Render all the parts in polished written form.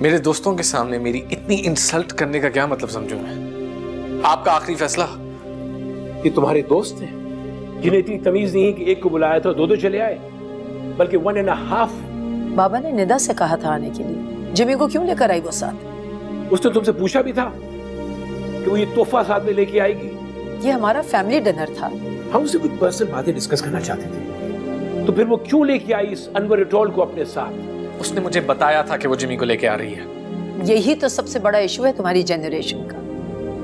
मेरे दोस्तों के सामने मेरी इतनी इंसल्ट करने का क्या मतलब समझूं मैं? आपका आखिरी फैसला? ये तुम्हारे दोस्त हैं जिन्हें इतनी तमीज नहीं है कि एक को बुलाया था दो चले आए, बल्कि 1.5। बाबा ने निदा से कहा था आने के लिए, जिमी को क्यों लेकर आई वो साथ? उसने तुमसे पूछा भी था कि वो ये तोहफा साथ में लेके आएगी? ये हमारा फैमिली डिनर था। हम उससे कुछ पर्सनल बातें डिस्कस करना चाहते थे, तो फिर वो क्यों लेके आई इस अनवर एटोल को अपने साथ? उसने मुझे बताया था कि वो जिमी को लेके आ रही है। यही तो सबसे बड़ा इशू है तुम्हारी जनरेशन का,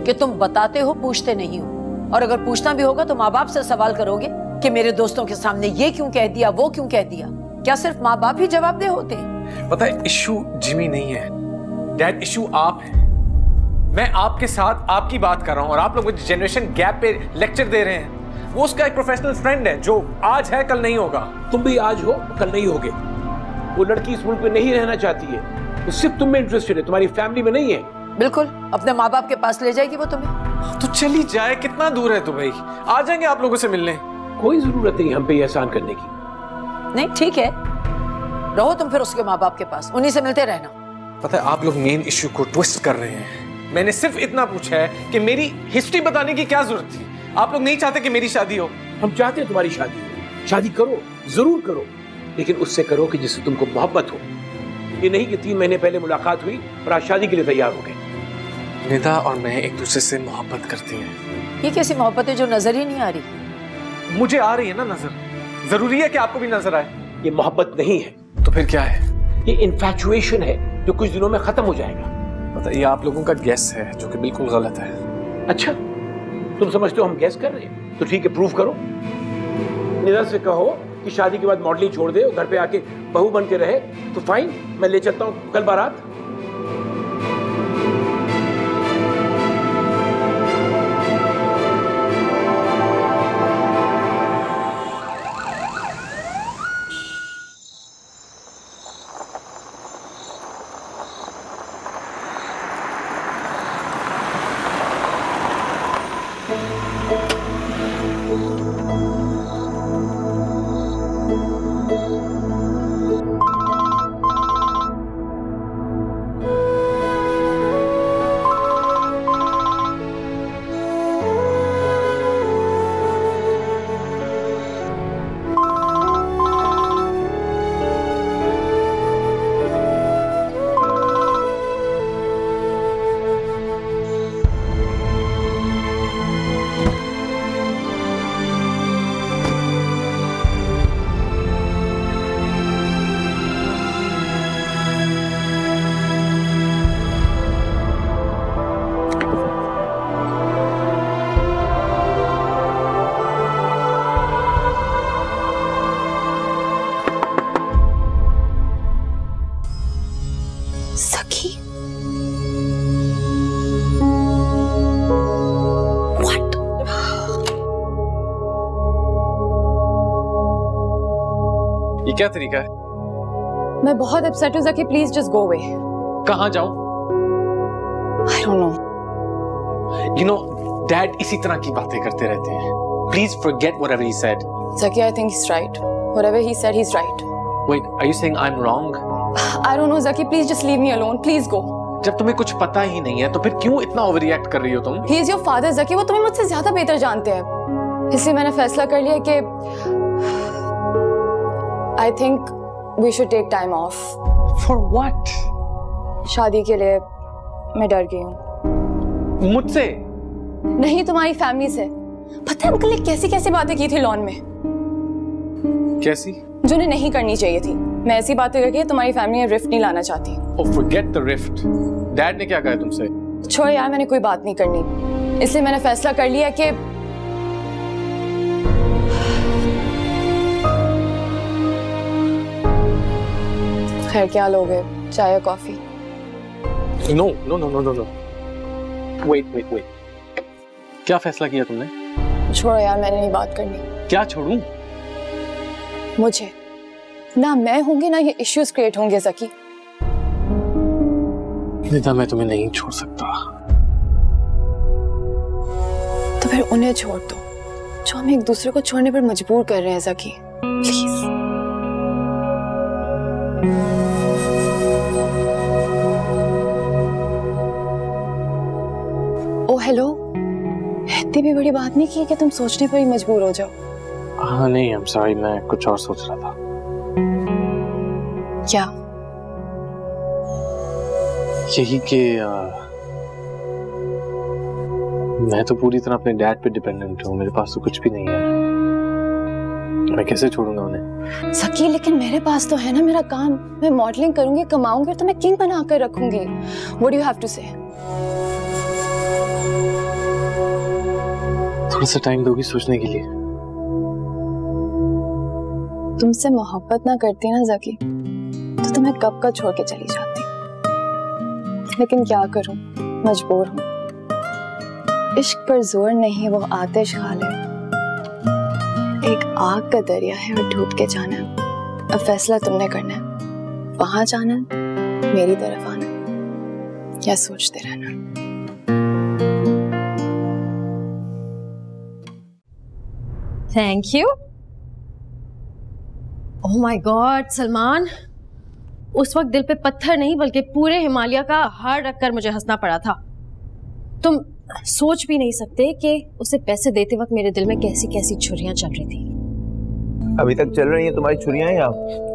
कि तुम बताते हो, पूछते नहीं हो। और अगर पूछना भी होगा तो माँ बाप से सवाल करोगे कि मेरे दोस्तों के सामने ये क्यों कह दिया, वो क्यों कह दिया। क्या सिर्फ माँ बाप ही जवाबदेह होते हैं? पता है, इशू जिमी नहीं है डैड, इशू आप है। मैं आपके साथ आपकी बात कर रहा हूं और आप लोग मुझे जनरेशन गैप पे लेक्चर दे रहे हैं। वो उसका एक प्रोफेशनल फ्रेंड है जो आज है कल नहीं होगा। तुम भी आज हो कल नहीं होगे। वो लड़की इस मुल्क में नहीं रहना चाहती है, वो सिर्फ तुम में इंटरेस्टेड है, तुम्हारी फैमिली में नहीं है। बिल्कुल, अपने माँ बाप के पास ले जाएगी वो तुम्हें। तो चली जाए, कितना दूर है दुबई? आ जाएंगे आप लोगों से मिलने। कोई जरूरत नहीं हम पे एहसान करने की। नहीं ठीक है, रहो तुम फिर उसके माँ बाप के पास, उन्हीं से मिलते रहना। पता है, आप लोग मेन इश्यू को ट्विस्ट कर रहे हैं। मैंने सिर्फ इतना पूछा है कि मेरी हिस्ट्री बताने की क्या जरूरत थी? आप लोग नहीं चाहते कि मेरी शादी हो? हम चाहते हैं तुम्हारी शादी हो। शादी करो, जरूर करो, लेकिन उससे करो कि जिससे तुमको मोहब्बत हो। ये नहीं कि 3 महीने पहले मुलाकात हुई और आज शादी के लिए तैयार हो गए। निदा और मैं एक दूसरे से मोहब्बत करती हैं। ये कैसी मोहब्बत है जो नजर ही नहीं आ रही? मुझे आ रही है ना नजर। जरूरी है कि आपको भी नजर आए? ये मोहब्बत नहीं है। तो फिर क्या है? ये इन्फैचुएशन है जो कुछ दिनों में खत्म हो जाएगा। पता है, ये आप लोगों का गेस है जो कि बिल्कुल गलत है। अच्छा, तुम समझते हो हम गेस कर रहे हैं? तो ठीक है, प्रूव करो। निदा से कहो कि शादी के बाद मॉडलिंग छोड़ दे और घर पे आके बहू बन के रहे, तो फाइन, मैं ले चलता हूँ कल बारात। ये क्या तरीका है? मैं बहुत अपसेट हूँ Zaki, please just go away. कहाँ जाऊं? I don't know. You know, dad इसी तरह की बातें करते रहते हैं। Please forget whatever he said. Zaki, I think he's right. Whatever he said, he's right. Wait, are you saying I'm wrong? I don't know Zaki, please just leave me alone. Please go. जब तुम्हें कुछ पता ही नहीं है तो फिर क्यों इतना ओवर रिएक्ट कर रही हो तुम? He is your father Zaki, वो तुम्हें मुझसे ज्यादा बेहतर जानते हैं। इसलिए मैंने फैसला कर लिया कि I think we should take time off. For what? शादी के लिए मैं डर गई हूँ। मुझसे? नहीं, तुम्हारी फैमिली से। पता है अंकल ने कैसी कैसी बातें की थी लॉन में? कैसी? जो उन्हें नहीं करनी चाहिए थी। मैं ऐसी बातें करके तुम्हारी फैमिली में रिफ्ट नहीं लाना चाहती। Oh, forget the rift. Dad ने क्या कहा तुमसे? छोड़ यार, मैंने कोई बात नहीं करनी। इसलिए मैंने फैसला कर लिया कि खैर क्या लोगे, चाय या coffee? No, no, no, no, no, no. Wait. क्या फैसला किया तुमने? छोड़ो यार, मैंने नहीं बात करनी। क्या छोड़ूं? मुझे ना मैं होंगी ना ये इश्यूज क्रिएट होंगे ज़की। निदा, मैं तुम्हें नहीं छोड़ सकता। तो फिर उन्हें छोड़ दो जो हमें एक दूसरे को छोड़ने पर मजबूर कर रहे हैं ज़की, प्लीज। इतनी भी बड़ी बात नहीं की कि तुम सोचने पर ही मजबूर हो जाओ। हाँ नहीं, आई एम सॉरी, मैं कुछ और सोच रहा था। क्या? यही कि मैं तो पूरी तरह अपने डैड पे डिपेंडेंट हूँ, मेरे पास तो कुछ भी नहीं है, मैं कैसे छोड़ूंगा उन्हें? सकी, लेकिन मेरे पास तो है ना मेरा काम। मैं मॉडलिंग करूंगी, कमाऊंगी और तुम्हें किंग बना कर रखूंगी। What do you have to say? थोड़ा सा टाइम दोगी सोचने के लिए? तुमसे मोहब्बत ना करती ना जकी तो तुम्हें कब का छोड़ के चली जाती, लेकिन क्या करूं, मजबूर हूं। इश्क पर जोर नहीं, वो आतिश खाले। एक आग का दरिया है और डूब के जाना है। अब फैसला तुमने करना है, वहां जाना है, मेरी तरफ आना है, या सोचते रहना। Thank you. Oh my God Salman, उस वक्त दिल पे पत्थर नहीं बल्कि पूरे हिमालय का हार रखकर मुझे हंसना पड़ा था। तुम सोच भी नहीं सकते कि उसे पैसे देते वक्त मेरे दिल में कैसी कैसी छुरियां चल रही थी। अभी तक चल रही हैं तुम्हारी छुरियां या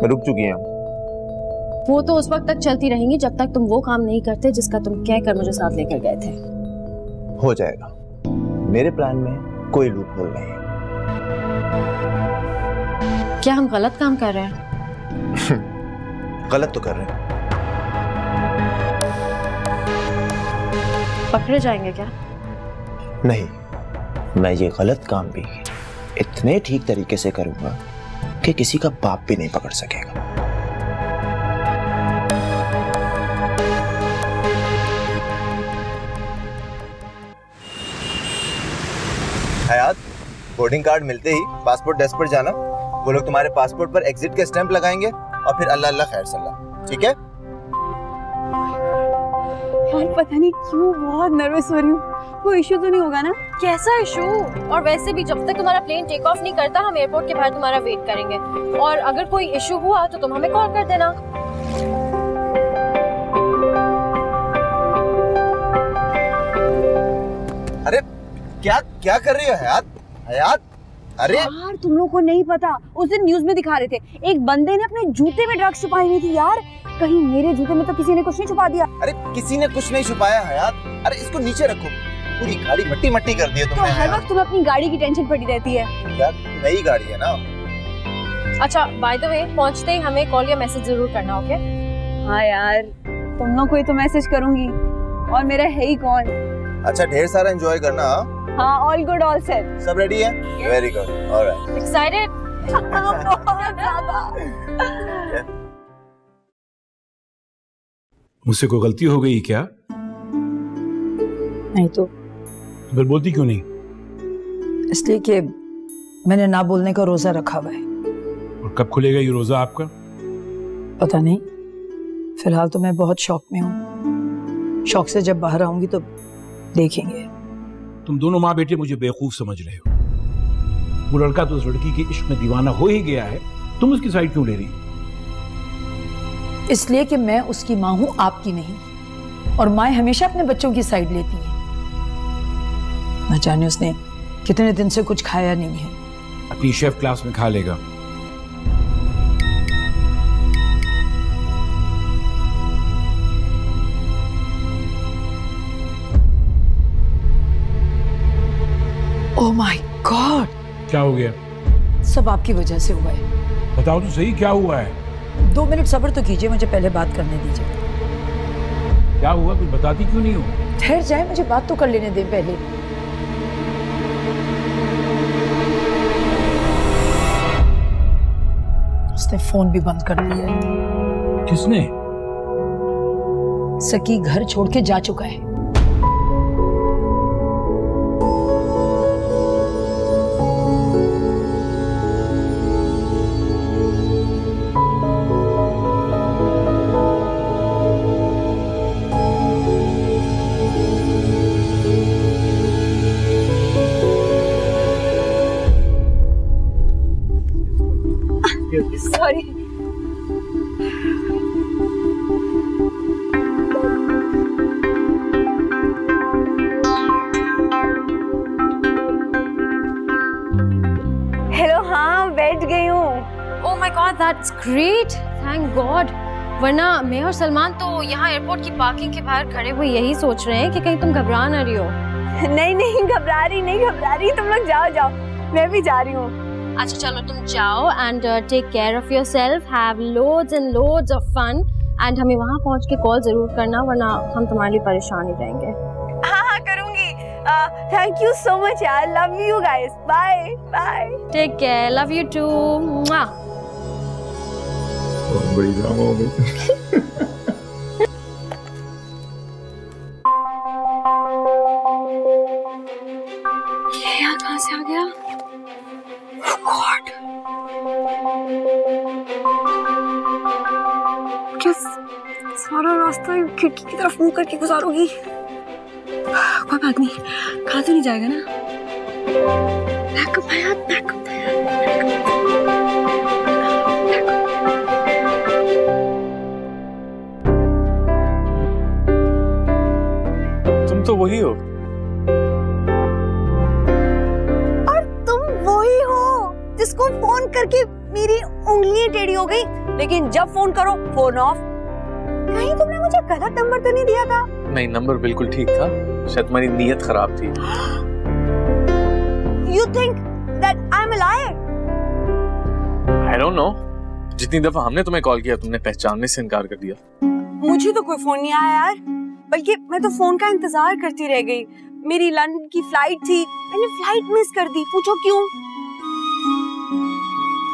रुक चुकी हैं? वो तो उस वक्त तक चलती रहेंगी जब तक तुम वो काम नहीं करते जिसका तुम कहकर मुझे साथ लेकर गए थे। हो जाएगा, मेरे प्लान में कोई लूप होल नहीं है। क्या हम गलत काम कर रहे हैं? गलत तो कर रहे हैं। पकड़े जाएंगे क्या? नहीं, मैं ये गलत काम भी इतने ठीक तरीके से करूंगा कि किसी का बाप भी नहीं पकड़ सकेगा। हयात, बोर्डिंग कार्ड मिलते ही पासपोर्ट डेस्क पर जाना। वो लोग तुम्हारे पासपोर्ट पर एग्जिट के स्टैंप लगाएंगे और फिर अल्लाह अल्लाह खैर सल्लाह, ठीक है? यार पता नहीं क्यों बहुत नर्वस हो रही हूँ। कोई इशू तो नहीं होगा ना? कैसा इशू? और वैसे भी जब तक तुम्हारा प्लेन टेक ऑफ नहीं करता हम एयरपोर्ट के बाहर तुम्हारा वेट करेंगे, और अगर कोई इशू हुआ तो तुम हमें कॉल कर देना। अरे क्या क्या कर रही हो हयात? हयात, अरे यार तुम लोगों को नहीं पता, उस दिन न्यूज में दिखा रहे थे एक बंदे ने अपने जूते में ड्रग्स छुपाई हुई थी। यार कहीं मेरे जूते में तो किसी ने कुछ नहीं छुपा दिया? अरे किसी ने कुछ नहीं छुपाया हयात। अरे इसको नीचे रखो, पूरी गाड़ी मट्टी मट्टी कर दी है तुमने। तो हर वक्त तुम्हें अपनी गाड़ी की टेंशन पड़ी रहती है। यार नई गाड़ी है ना। अच्छा बाय द वे, पहुंचते ही हमें कॉल या मैसेज जरूर करना, ओके? हाँ यार, तुम लोग को ही तो मैसेज करूंगी, और मेरा है ही कौन। अच्छा ढेर सारा एंजॉय करना। हाँ, ऑल गुड ऑल सेट। सब रेडी है? Very good, alright. एक्साइटेड? बहुत ज्यादा। मुझसे कोई गलती हो गई क्या? नहीं तो फिर बोलती क्यों नहीं? इसलिए कि मैंने ना बोलने का रोजा रखा हुआ है। और कब खुलेगा ये रोजा आपका? पता नहीं, फिलहाल तो मैं बहुत शौक में हूँ। शौक से जब बाहर आऊंगी तो देखेंगे। तुम दोनों माँ बेटे मुझे बेवकूफ समझ रहे हो। वो लड़का तो उस लड़की के इश्क में दीवाना हो ही गया है, तुम उसकी साइड क्यों ले रही? इसलिए कि मैं उसकी माँ हूँ, आपकी नहीं। और माँ हमेशा अपने बच्चों की साइड लेती है। न जाने उसने कितने दिन से कुछ खाया नहीं है। अपनी शेफ क्लास में खा लेगा। Oh my God! क्या हो गया? सब आपकी वजह से हुआ है। बताओ तो सही, क्या हुआ है? 2 मिनट सब्र तो कीजिए, मुझे पहले बात करने दीजिए। क्या हुआ, कुछ बताती क्यों नहीं हो? ठहर जाए, मुझे बात तो कर लेने दें पहले। उसने फोन भी बंद कर दिया है। किसने? सकी घर छोड़ के जा चुका है। सॉरी। हेलो, हाँ बैठ गई हूँ। Oh my God, that's great, thank God. वरना मैं और सलमान तो यहाँ एयरपोर्ट की पार्किंग के बाहर खड़े हुए यही सोच रहे हैं कि कहीं तुम घबरा ना रही हो। नहीं नहीं, घबरा रही, तुम लोग जाओ, मैं भी जा रही हूँ। अच्छा चलो तुम जाओ and take care of yourself, have loads and loads of fun and हमें वहाँ पहुँच के कॉल जरूर करना, वरना हम तुम्हारे लिए परेशान ही रहेंगे। हाँ करूँगी। थैंक यू सो मच यार, love you guys, bye bye. Take care, love you too. बड़ी ड्रामा हो गई। यहाँ कहाँ से आ गया? गॉड, क्या सारा रास्ता खिड़की की तरफ मुंह करके गुजारोगी? कोई बात नहीं, खा तो नहीं जाएगा ना? बैकअप है, बैकअप है। तुम तो वही हो। जिसको फोन करके मेरी उंगलियां टेढ़ी हो गई, लेकिन जब फोन करो फोन ऑफ। कहीं तुमने मुझे गलत नंबर तो नहीं दिया था? नहीं, नंबर बिल्कुल ठीक था, शायद तुम्हारी नीयत खराब थी। You think that I'm a liar? I don't know। जितनी दफा हमने तुम्हें कॉल किया तुमने पहचानने से इनकार कर दिया। मुझे तो कोई फोन नहीं आया यार, बल्कि मैं तो फोन का इंतजार करती रह गई। मेरी लंदन की फ्लाइट थी, मैंने फ्लाइट मिस कर दी। पूछो क्यों?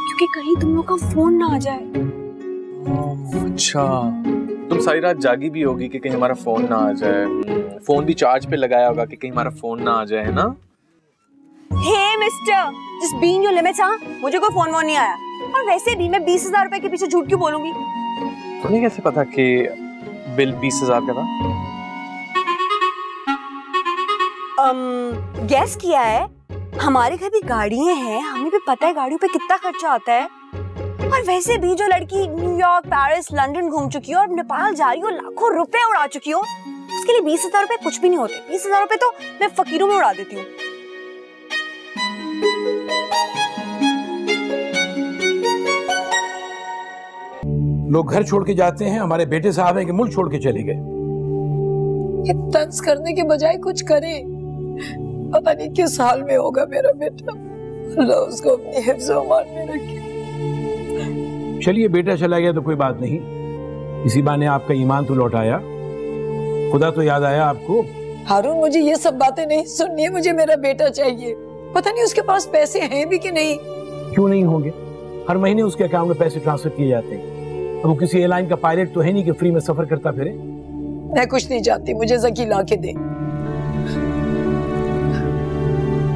क्योंकि कहीं तुम लोग का फोन ना आ जाए। अच्छा, तुम सारी रात जागी भी होगी कि कहीं हमारा फोन ना आ जाए, फोन भी चार्ज पे लगाया होगा कि कहीं हमारा फोन ना आ जाए, है ना? हे mister, just be in your limits, हाँ? मुझे कोई फोन नहीं आया, और वैसे भी मैं 20,000 रुपए के पीछे झूठ क्यों बोलूंगी? तुम्हें कैसे पता कि बिल 20,000 का था? गैस किया है। हमारे घर भी गाड़ियां हैं, हमें भी पता है गाड़ियों पे कितना खर्चा आता है। और वैसे भी जो लड़की न्यूयॉर्क, पेरिस, लंदन घूम चुकी हो और नेपाल जा रही हो, लाखों रुपए उड़ा चुकी हो, उसके लिए 20,000 रुपए कुछ भी नहीं होते। 20,000 रुपए तो मैं फकीरों में उड़ा देती हूँ। लोग घर छोड़ के जाते हैं, हमारे बेटे साहब हैं कि मुल्क छोड़ के चले गए। ये तंज करने के बजाय कुछ करे। पता नहीं किस हाल में होगा मेरा बेटा, अल्लाह उसको अपनी हिफ्ज़-ओ-अमान में रखे। चलिए, बेटा चला गया तो कोई बात नहीं, इसी बहाने आपका ईमान तो लौट आया, खुदा तो याद आया आपको। हारून, मुझे ये सब बातें नहीं सुननी है, मुझे मेरा बेटा चाहिए। पता नहीं उसके पास पैसे हैं भी कि नहीं। क्यों नहीं होंगे, हर महीने उसके अकाउंट में पैसे ट्रांसफर किए जाते हैं। अब वो किसी एयरलाइन का पायलट तो है नहीं कि फ्री में सफर करता फिरे। मैं कुछ नहीं चाहती, मुझे ज़की ला के दे।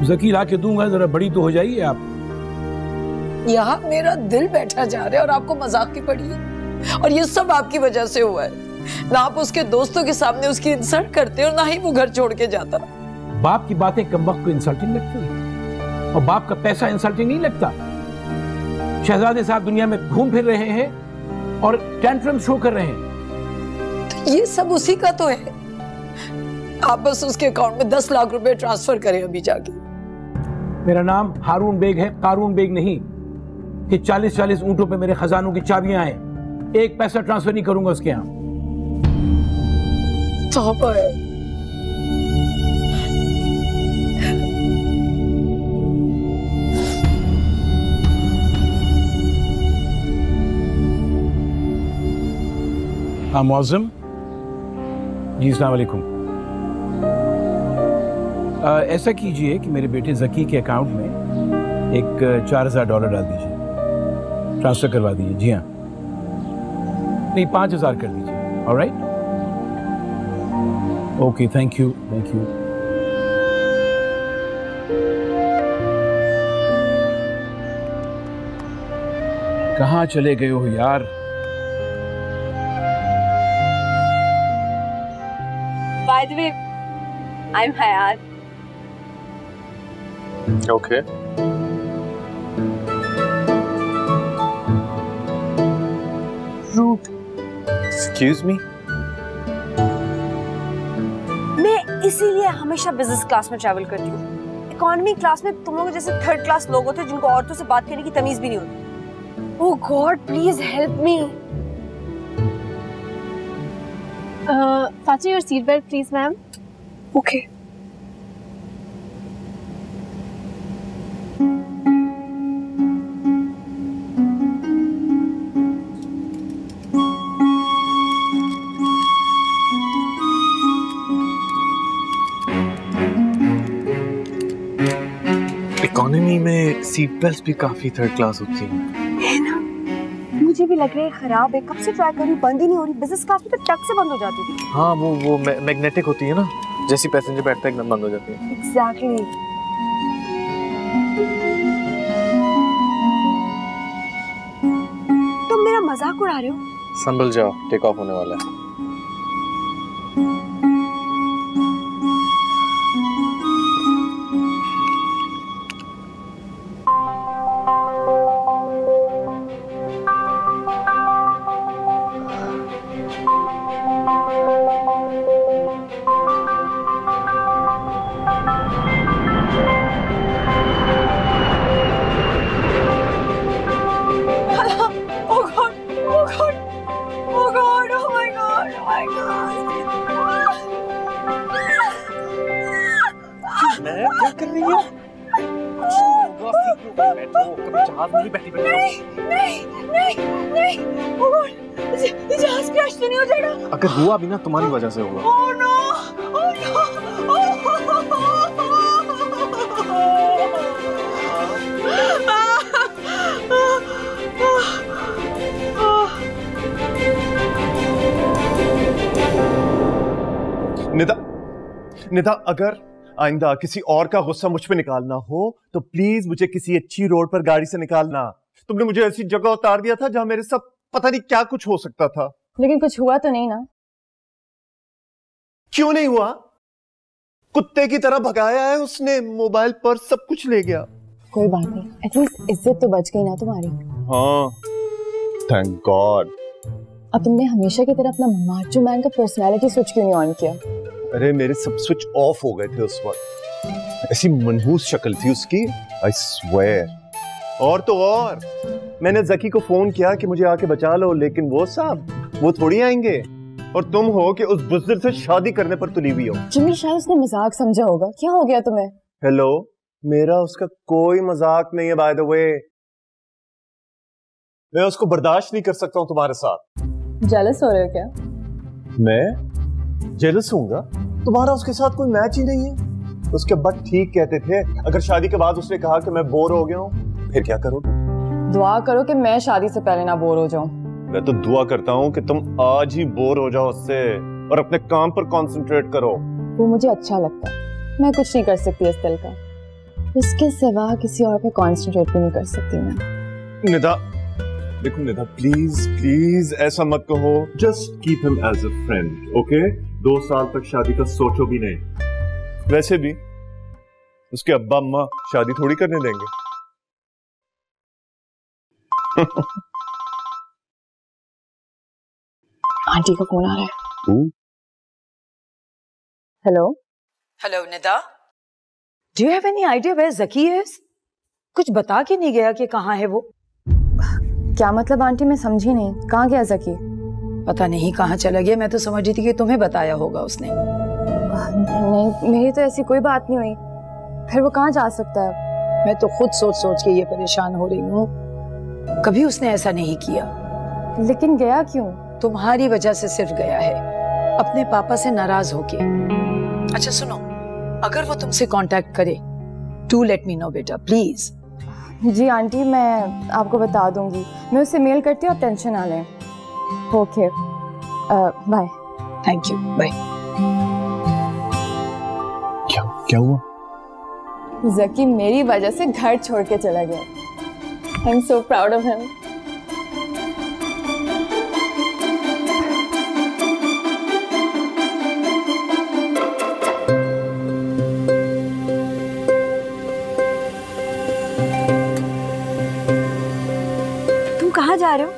ज़की ला के दूंगा, जरा बड़ी तो हो जाइए आप। यहाँ मेरा दिल बैठा जा रहा है और आपको मजाक की पड़ी है, और ये सब आपकी वजह से हुआ है। ना आप उसके दोस्तों के सामने उसकी इंसल्ट करते और ना ही वो घर छोड़ के जाता। बाप की बातें कम वक्त को इंसल्टिंग लगती है, और बाप का पैसा इंसल्टिंग नहीं लगता। शहजादे साहब दुनिया में घूम फिर रहे हैं और टेंट्रम शो कर रहे हैं। तो ये सब उसी का तो है। आप बस उसके अकाउंट में 10 लाख रुपए ट्रांसफर करें अभी जाके। मेरा नाम हारून बेग है, कारून बेग नहीं कि 40-40 ऊंटों पे मेरे खजानों की चाबियां हैं। एक पैसा ट्रांसफर नहीं करूंगा उसके यहाँ। तौबा है। हाँ मौज़म जी, अस्सलाम वालेकुम। ऐसा कीजिए कि मेरे बेटे ज़की के अकाउंट में एक $4,000 डाल दीजिए, ट्रांसफ़र करवा दीजिए। जी हाँ, नहीं 5,000 कर दीजिए। Alright, okay, thank you, thank you. कहाँ चले गए हो यार? By the way, I'm Hayat. Okay. Rude. Excuse me? मैं इसीलिए हमेशा बिजनेस क्लास में ट्रैवल करती हूँ। इकोनॉमी क्लास में तुम लोग जैसे थर्ड क्लास लोग होते हैं जिनको औरतों से बात करने की तमीज भी नहीं होती। Oh god please help me. fasten your seat belt please ma'am. Okay. Economy में सीट बेल्ट भी काफी थर्ड क्लास होती है ना? मुझे भी लग रहा है खराब है, कब से ट्राई कर रही हूँ, बंद ही नहीं हो रही। बिजनेस क्लास में तो टक से बंद हो जाती थी। हाँ वो मैग्नेटिक होती है ना, जैसी पैसेंजर बैठता है एकदम बंद हो जाती है। एग्जैक्टली। तुम मेरा मजाक उड़ा रहे हो? संभल जाओ, टेक ऑफ होने वाला है। क्या कर रही हो? कभी जहाज में बैठी जहाज क्रैश तो नहीं हो जाएगा? अगर हुआ भी ना तुम्हारी वजह से होगा। Oh no! Oh no! Nida, अगर आइंदा किसी और का गुस्सा मुझ पे निकालना हो तो प्लीज मुझे किसी अच्छी रोड पर गाड़ी से निकालना। तुमने मुझे ऐसी जगह उतार दिया था जहां मेरे साथ पता नहीं क्या कुछ हो सकता था। लेकिन कुछ हुआ तो नहीं ना? क्यों नहीं हुआ? कुत्ते की तरह भगाया है उसने, मोबाइल पर सब कुछ ले गया। कोई बात नहीं, एटलीस्ट इज्जत तो बच गई ना तुम्हारी। हाँ, थैंक गॉड। अब तुमने हमेशा की तरह अपना माचो मैन का पर्सनालिटी स्विच क्यों नहीं ऑन किया? अरे मेरे सब स्विच ऑफ हो गए थे उस वक्त। ऐसी मनहूस शक्ल थी उसकी, आई स्वेयर। और तो और मैंने जकी को फोन किया कि मुझे आके बचा लो, लेकिन वो साहब वो थोड़ी आएंगे। और तुम हो कि उस बुज़दिल से शादी करने पर तुली हुई हो। जिमी शायद उसने मजाक समझा होगा। क्या हो गया तुम्हें? हेलो, मेरा उसका कोई मजाक नहीं है बाय द वे। मैं उसको बर्दाश्त नहीं कर सकता हूँ तुम्हारे साथ। जेलस हो रहे हो क्या? मैं जेलस हूँगा? तुम्हारा उसके साथ कोई मैच ही नहीं है। उसके अब्बा ठीक कहते थे, अगर शादी के बाद उसने कहा कि मैं बोर हो गया हूँ, फिर क्या करोगे? दुआ करो कि मैं शादी से पहले ना बोर हो जाऊं। मैं तो दुआ करता हूँ कि तुम आज ही बोर हो जाओ उससे और अपने काम पर कंसंट्रेट करो। वो मुझे अच्छा लगता है, मैं कुछ नहीं कर सकती इस दिल का। उसके सिवा किसी और पे कंसंट्रेट भी नहीं कर सकती मैं। निदा, देखो निदा, प्लीज प्लीज ऐसा मत कहो। Just keep him as a friend, okay? 2 साल तक शादी का सोचो भी नहीं। वैसे भी उसके अब्बा अम्मा शादी थोड़ी करने देंगे। आंटी का फोन आ रहा है। Hello hello Nida, do you have any idea where Zaki is? कुछ बता के नहीं गया कि कहाँ है वो? क्या मतलब आंटी, मैं समझी नहीं। कहाँ गया जकी? पता नहीं कहाँ चला गया। मैं तो समझ रही थी कि तुम्हें बताया होगा उसने। नहीं, मेरी तो ऐसी कोई बात नहीं हुई। फिर वो कहाँ जा सकता है? मैं तो खुद सोच सोच के ये परेशान हो रही हूँ। कभी उसने ऐसा नहीं किया। लेकिन गया क्यों? तुम्हारी वजह से सिर्फ गया है, अपने पापा से नाराज होके। अच्छा सुनो, अगर वो तुमसे कांटेक्ट करे, डू लेट मी नो बेटा, प्लीज। जी आंटी, मैं आपको बता दूंगी। मैं उससे मेल करती हूँ, आप टेंशन ना लें। Okay, bye. Thank you, bye. क्या हुआ? जकी मेरी वजह से घर छोड़ के चला गया। I am so proud of him. कहाँ जा रहे हो?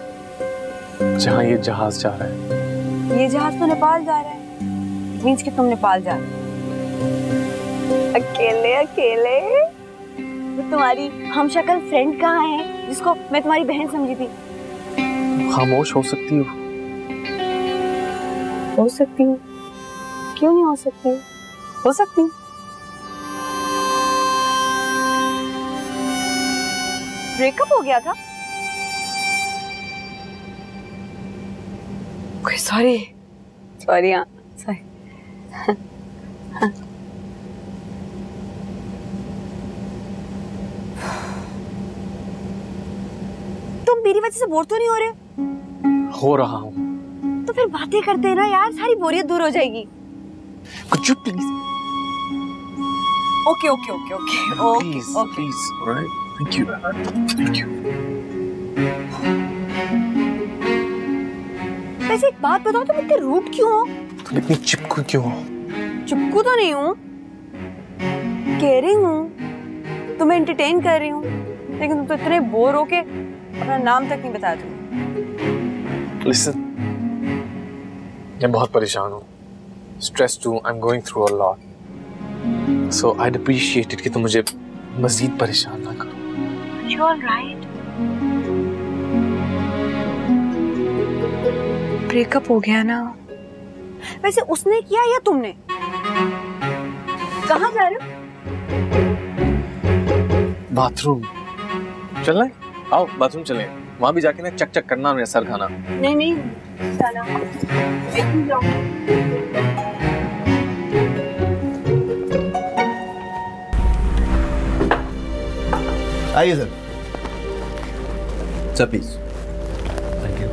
जहाँ ये जहाज जा रहा है। ये जहाज तो नेपाल जा रहा है। मींस कि तुम नेपाल जा रहे हो। अकेले अकेले? वो तुम्हारी हमशक्ल फ्रेंड कहाँ है जिसको मैं तुम्हारी बहन समझी थी? खामोश हो सकती हो? हो सकती हूँ, क्यों नहीं हो सकती? हो सकती हूँ। ब्रेकअप हो गया था? सॉरी सॉरी, हाँ सॉरी। तुम मेरी वजह से बोर तो नहीं हो रहे? हो रहा हूँ। तो फिर बातें करते हैं ना यार, सारी बोरियत दूर हो जाएगी। Could you please? Okay okay okay okay Please, please, alright? Thank you. Thank you. वैसे एक बात बताओ, तुम इतने रूड क्यों हो? तुम इतनी चिपकू क्यों हो? चिपकू तो नहीं हूँ, केयरिंग हूँ, तुम्हें एंटरटेन कर रही हूँ, लेकिन तुम तो इतने बोर हो के अपना नाम तक नहीं बताया तुमने। Listen, मैं बहुत परेशान हूँ, stressed हूँ, I'm going through a lot, so I'd appreciate it कि तुम मुझे मज़ीद परेशान ना करो। You all right? ब्रेकअप हो गया ना? वैसे उसने किया या तुमने? कहाँ जा रहे हो? बाथरूम चलना है? आओ बाथरूम चलें, वहाँ भी जाके ना चक चक करना, मेरा सर खाना। नहीं नहीं जाना, आइए sir. Sir please. Thank you.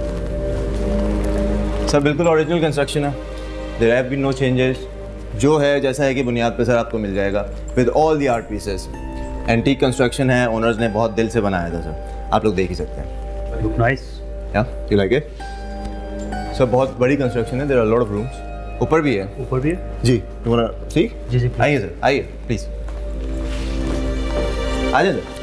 Sir बिल्कुल ओरिजिनल कंस्ट्रक्शन है, there have been no changes. जो है जैसा है कि बुनियाद पे सर आपको मिल जाएगा with all the art pieces. Antique construction है, ओनर्स ने बहुत दिल से बनाया था सर, आप लोग देख ही सकते हैं। Look nice. या यू लाइक इट? सर बहुत बड़ी कंस्ट्रक्शन है, there are lot of rooms. ऊपर भी है? ऊपर भी है जी। You want to see? जी जी। आइए सर, आइए प्लीज, आ जाइए सर।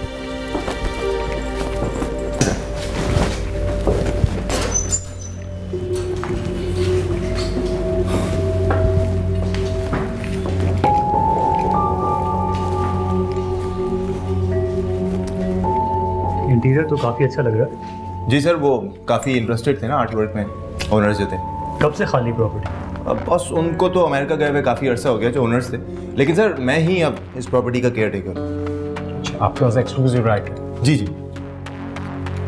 इंटीरियर तो काफ़ी अच्छा लग रहा है। जी सर, वो काफ़ी इंटरेस्टेड थे ना आर्ट वर्क में, ओनर्स जो थे। कब से खाली प्रॉपर्टी? अब बस उनको तो अमेरिका गए हुए काफ़ी अर्सा हो गया जो ओनर्स थे, लेकिन सर मैं ही अब इस प्रॉपर्टी का केयर टेकर हूँ। आपके पास एक्सक्लूसिव राइट है? जी जी।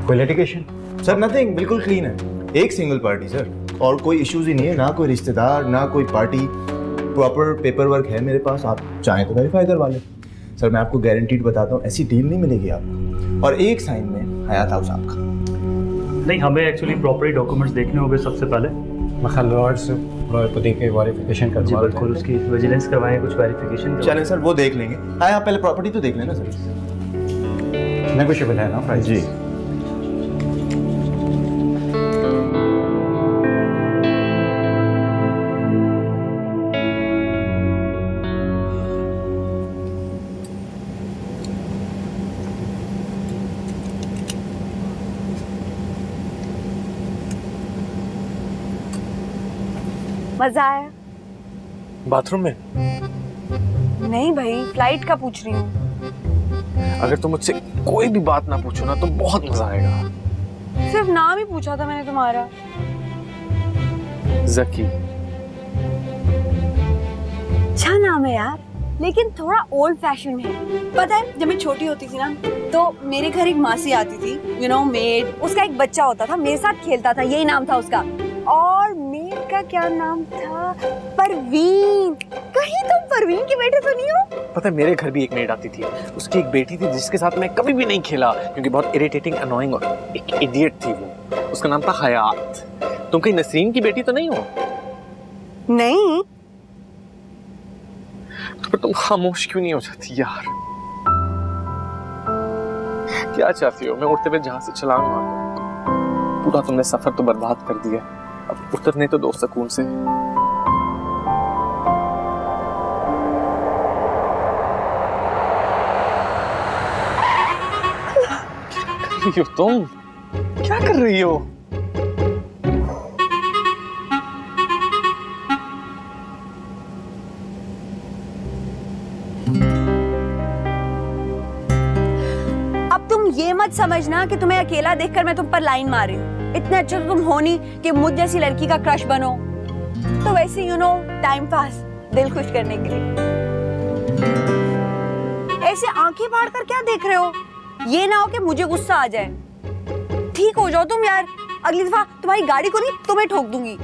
कोई लिटिगेशन? सर नथिंग, बिल्कुल क्लीन है, एक सिंगल पार्टी सर, और कोई इश्यूज ही नहीं है, ना कोई रिश्तेदार ना कोई पार्टी, प्रॉपर पेपर वर्क है मेरे पास, आप चाहें तो वेरीफाई करवा लें। सर मैं आपको गारंटीड बताता हूँ, ऐसी डील नहीं मिलेगी आपको, और एक साइन में हयात हाउस आपका। नहीं, हमें एक्चुअली प्रॉपर्टी डॉक्यूमेंट्स देखने होंगे सबसे पहले। मैं लॉयर से को देख के वेरिफिकेशन जी बिल्कुल, उसकी विजिलेंस करवाएंगे, कुछ वेरिफिकेशन। चलें सर, वो देख लेंगे। हाँ, आप पहले प्रॉपर्टी तो देख लेना सर। नेगोशिएबल है ना प्राइस? जी। मजा आया? बाथरूम में? नहीं भाई, फ्लाइट का पूछ रही हूँ। अगर तुम मुझसे कोई भी बात ना पूछो ना तो बहुत मजा आएगा। सिर्फ नाम ही पूछा था मैंने तुम्हारा। ज़की। अच्छा नाम है यार, लेकिन थोड़ा ओल्ड फैशन है। पता है, जब मैं छोटी होती थी ना तो मेरे घर एक मासी आती थी, यू नो मेड। उसका एक बच्चा होता था, मेरे साथ खेलता था, यही नाम था उसका। और मेड का क्या नाम था? परवीन। कहीं तुम परवीन के बेटे तो नहीं हो? पता है, मेरे घर भी एक मेड आती थी, उसकी एक बेटी थी जिसके साथ मैं कभी भी नहीं खेला क्योंकि बहुत इरिटेटिंग, अनोइंग और एक इडियट थी वो। उसका नाम था हयात। तुम कहीं नसरीन की बेटी तो नहीं हो? नहीं। तो फिर तुम खामोश क्यों नहीं हो जाती यार? क्या चाहती हो? मैं उड़ते हुए जहां से छलांग मारूं? पूरा तुमने सफर तो बर्बाद कर दिया, अब उतरने तो दो सुकून से। क्या कर रही हो तुम? क्या कर रही हो? तुम ये मत समझना कि तुम्हें अकेला देखकर मैं तुम पर लाइन मार रही हूँ। इतने अच्छे तो तुम हो नहीं कि मुझ जैसी लड़की का क्रश बनो। तो वैसे यू नो टाइम पास, दिल खुश करने के लिए। ऐसे आंखें फाड़ कर क्या देख रहे हो? ये ना हो कि मुझे गुस्सा आ जाए। ठीक हो जाओ तुम यार, अगली दफा तुम्हारी गाड़ी को नहीं तुम्हें ठोक दूंगी।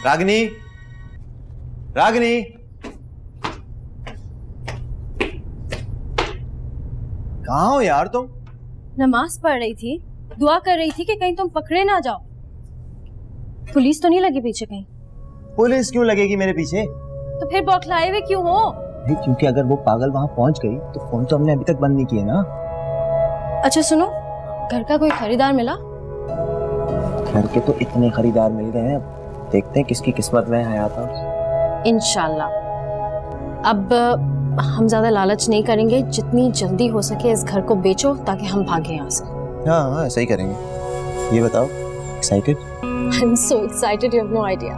रागिनी, रागिनी, कहाँ हो यार तुम? नमाज पढ़ रही थी, दुआ कर रही थी कि कहीं तुम पकड़े ना जाओ। पुलिस तो नहीं लगी पीछे कहीं? पुलिस क्यों लगेगी मेरे पीछे? तो फिर बौखलाए हुए क्यों हो? नहीं, क्योंकि अगर वो पागल वहां पहुंच गई तो फोन तो हमने अभी तक बंद नहीं किए ना। अच्छा सुनो, घर का कोई खरीदार मिला? घर के तो इतने खरीदार मिल गए हैं, देखते हैं किसकी किस्मत में है हयात। इंशाल्लाह। अब हम ज्यादा लालच नहीं करेंगे, जितनी जल्दी हो सके इस घर को बेचो ताकि हम भागे यहाँ से। हाँ, ऐसा ही करेंगे। ये बताओ, excited? I'm so excited, you have no idea.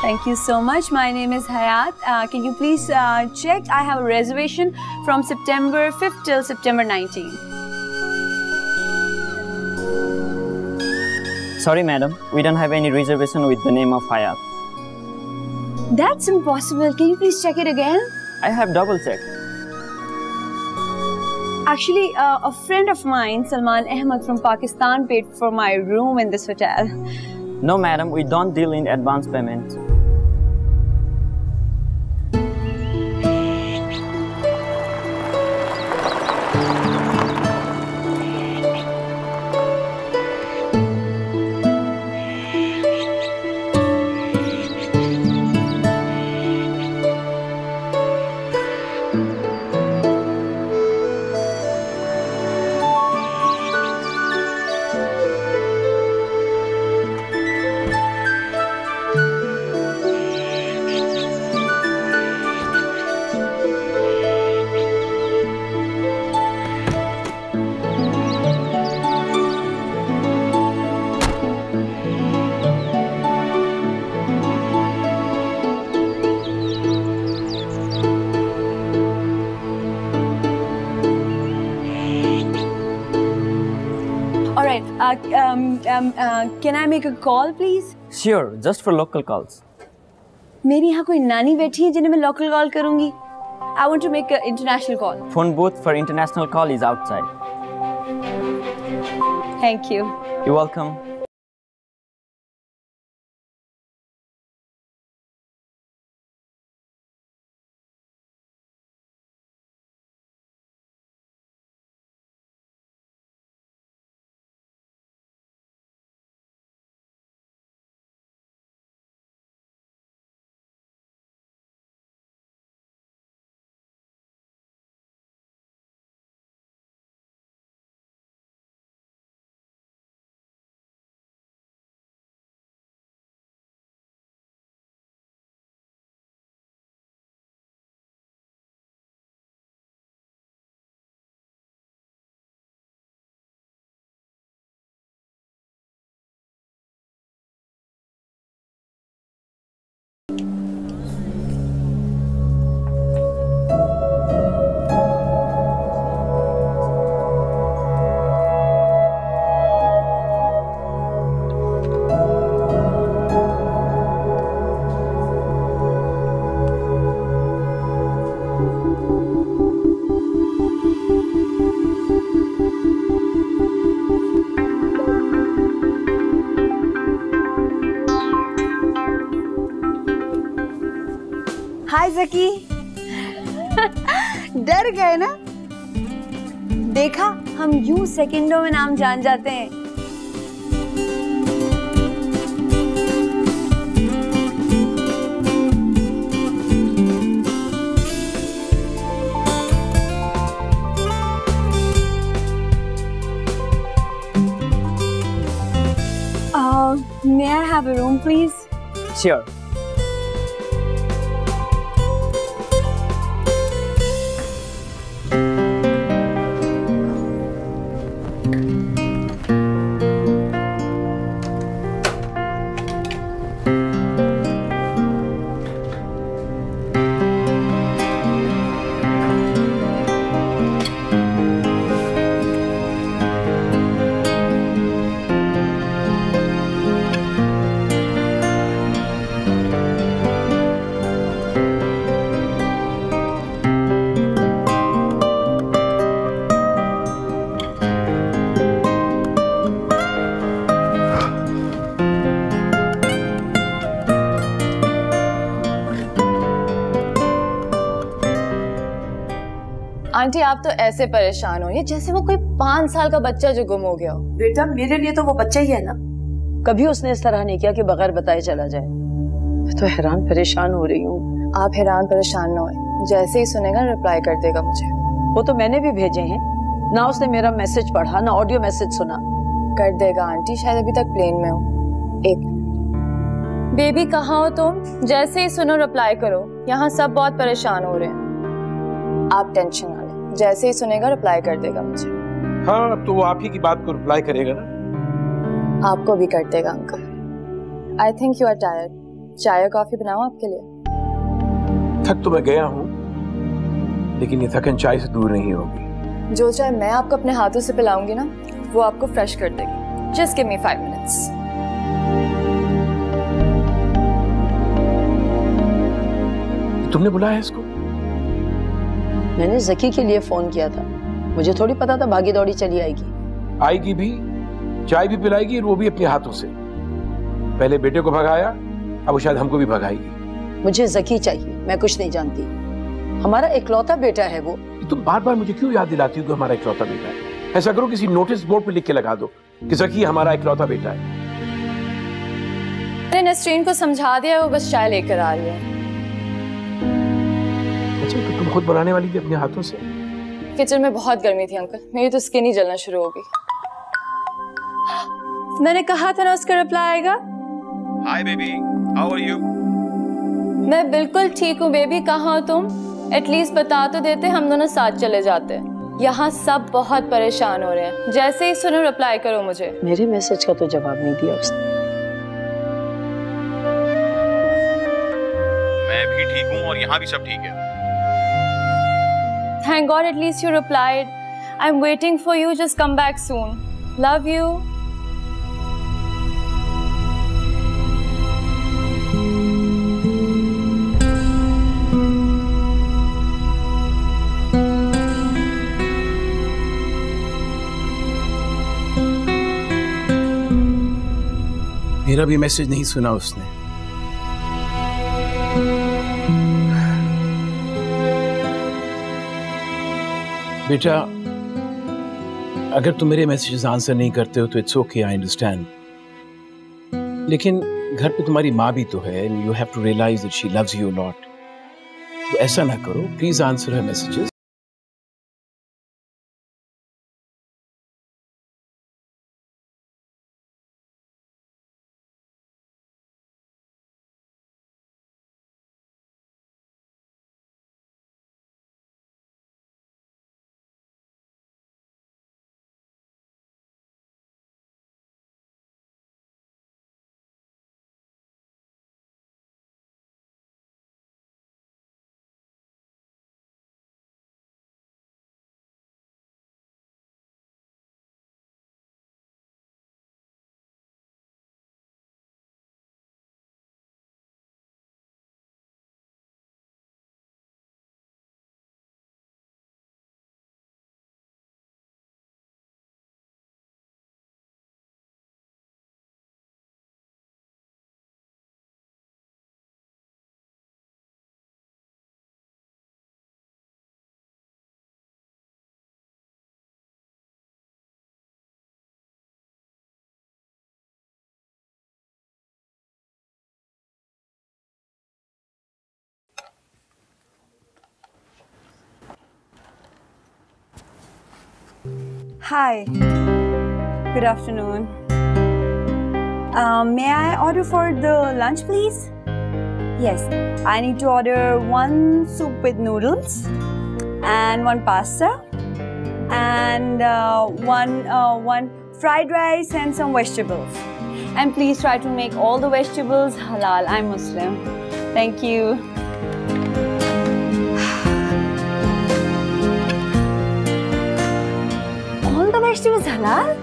Thank you so much. My name is Hayat. Can you please check? I have a reservation from September 5th till September 19th. Sorry, madam. We don't have any reservation with the name of Hayat. That's impossible. Can you please check it again? I have double checked. Actually, a friend of mine, Salman Ahmed from Pakistan, paid for my room in this hotel. No, madam. We don't deal in advance payment. Can I make a call, please? Sure, just for local calls. मेरी यहाँ कोई नानी बैठी है जिन्हें मैं local call करूँगी. I want to make an international call. Phone booth for international call is outside. Thank you. You're welcome. हाय ज़की। डर गए ना? देखा, हम यूं सेकंडों में नाम जान जाते हैं। May I have a room, please? Sure. Aunty आप तो ऐसे परेशान हो ये जैसे वो कोई 5 साल का बच्चा जो गुम हो गया हो। बेटा मेरे लिए तो वो बच्चा ही है ना, कभी उसने इस तरह नहीं किया कि बगैर बताए चला जाए। मैं तो हैरान परेशान हो रही हूँ। आप हैरान परेशान ना हो, जैसे ही सुनेगा रिप्लाई कर देगा मुझे। वो तो मैंने भी भेजे हैं ना, उसने मेरा मैसेज पढ़ा ना ऑडियो मैसेज सुना। कर देगा आंटी, शायद अभी तक प्लेन में हो। एक बेबी कहाँ हो तुम? जैसे ही सुनो रिप्लाई करो, यहाँ सब बहुत परेशान हो रहे हैं। आप टेंशन ना लें, जैसे ही सुनेगा रिप्लाई कर देगा मुझे। हाँ तो वो आप ही की बात को रिप्लाई करेगा ना। आपको भी कर देगा uncle. I think you are tired. चाय और कॉफी बनाऊं आपके लिए? थक तो मैं गया हूँ, लेकिन ये थकन चाय से दूर नहीं होगी। जो चाय मैं आपको अपने हाथों से पिलाऊंगी ना, वो आपको फ्रेश कर देगी। Just give me 5 minutes. तुमने बुलाया इसको? मैंने जकी के लिए फोन किया था, मुझे थोड़ी पता था भागी दौड़ी चली आएगी। आएगी भी, चाय भी पिलाएगी और वो भी अपने हाथों से। पहले बेटे को भगाया, अब वो शायद हमको भी भगाएगी। मुझे जकी चाहिए, मैं कुछ नहीं जानती। हमारा इकलौता बेटा है वो। तुम बार बार मुझे क्यों याद दिलाती हो कि हमारा इकलौता बेटा है? ऐसा करो किसी नोटिस बोर्ड पे लिख के लगा दो कि जकी हमारा इकलौता बेटा है। मैंने नसरीन को समझा दिया, वो बस चाय लेकर आ रही है। अच्छा तो तुम खुद बनाने वाली थी अपने हाथों से? किचन में बहुत गर्मी थी अंकल, मेरी तो स्किन ही जलना शुरू हो गई। मैंने कहा था ना उसका रिप्लाई आएगा। Hi baby, how are you? मैं बिल्कुल ठीक हूँ बेबी, कहाँ हो तुम? एटलीस्ट बता तो देते, हम दोनों साथ चले जाते। यहाँ सब बहुत परेशान हो रहे हैं, जैसे ही सुनो रिप्लाई करो मुझे। मेरे मैसेज का तो जवाब नहीं दिया उसने। मैं भी ठीक हूँ और यहाँ भी सब ठीक है। Thank God at least you replied. I'm waiting for you, just come back soon. Love you. मेरा भी मैसेज नहीं सुना उसने। बेटा अगर तुम मेरे मैसेजेस आंसर नहीं करते हो तो इट्स ओके, आई अंडरस्टैंड। लेकिन घर पे तुम्हारी माँ भी तो है and you have to realise that she loves you a lot. तो ऐसा ना करो, please answer her messages. Hi. Good afternoon. May I order for the lunch, please? Yes, I need to order 1 soup with noodles and 1 pasta and one fried rice and some vegetables. And please try to make all the vegetables halal. I'm Muslim. Thank you. All the vegetables halal?